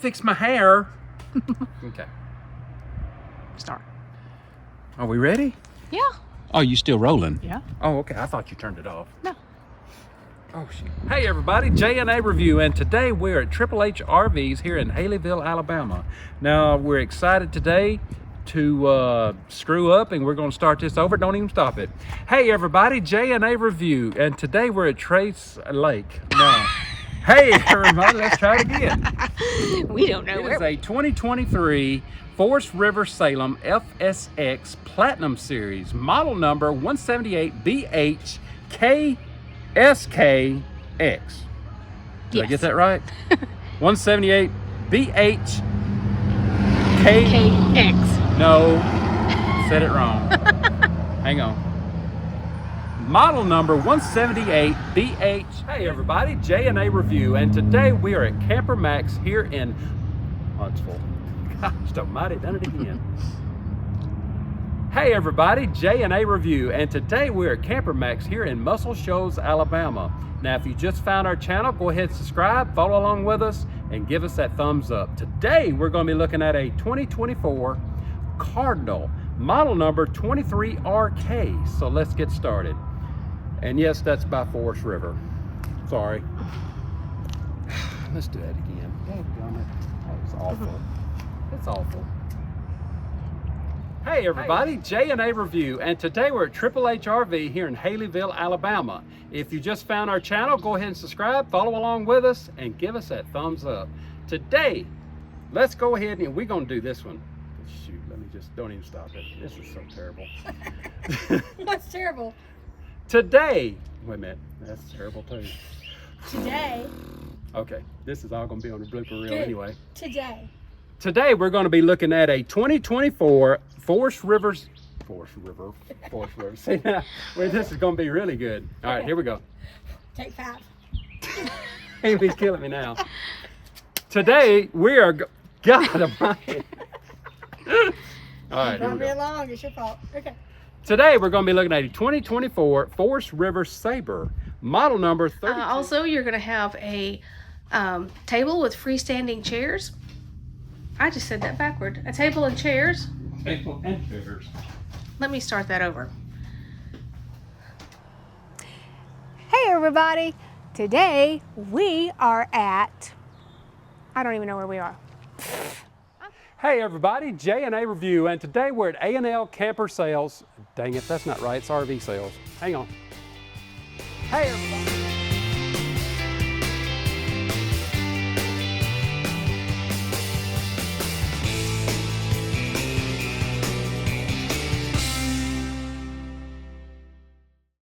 fix my hair. Okay. Start. Are we ready? Yeah. Oh, you still rolling? Yeah. Oh, okay. I thought you turned it off. No. Oh, shit. Hey, everybody. J&A Review, and today we're at Triple H RVs here in Haleyville, Alabama. Now, we're excited today to screw up, and we're going to start this over. Don't even stop it. Hey, everybody. J&A Review, and today we're at Trace Lake. Now, hey, everybody. Let's try it again. We don't know It where. is a 2023 Forest River Salem FSX Platinum Series, model number 178BH KSKX. Did I get that right? 178BH KX. No, said it wrong. Hang on. Model number 178BH. Hey everybody, J&A Review, and today we are at Camper Max here in Huntsville. Gosh almighty, done it again. Hey everybody, J&A Review, and today we're at Camper Max here in Muscle Shoals, Alabama. Now if you just found our channel, go ahead and subscribe, follow along with us, and give us that thumbs up. Today we're going to be looking at a 2024 Cardinal, model number 23RK. So let's get started. And yes, that's by Forest River. Sorry. Let's do that again. Dadgummit. That was awful. It's awful. Hey everybody, J&A Review, and today we're at Triple H RV here in Haleyville, Alabama. If you just found our channel, go ahead and subscribe, follow along with us, and give us that thumbs up. Today, let's go ahead and we're gonna do this one. Shoot, let me just, don't even stop it. This is so terrible. What's terrible? Today, wait a minute, that's terrible too. Today. Okay, this is all gonna be on the blooper reel Good. anyway. Today we're gonna be looking at a 2024 Forest River. See now, well, this is gonna be really good. All right, here we go. take 5. Amy's killing me now. Today we are, God almighty. All right, here Brought we me go. along. It's your fault. Okay. Today we're gonna be looking at a 2024 Forest River Sabre, model number 32. Also, you're going to have a table with freestanding chairs. I just said that backward. A table and chairs. Table and chairs. Let me start that over. Hey everybody. Today we are at, I don't even know where we are. Hey everybody, J&A Review, and today we're at A&L Camper Sales. Dang it, that's not right, it's RV Sales. Hang on. Hey everybody.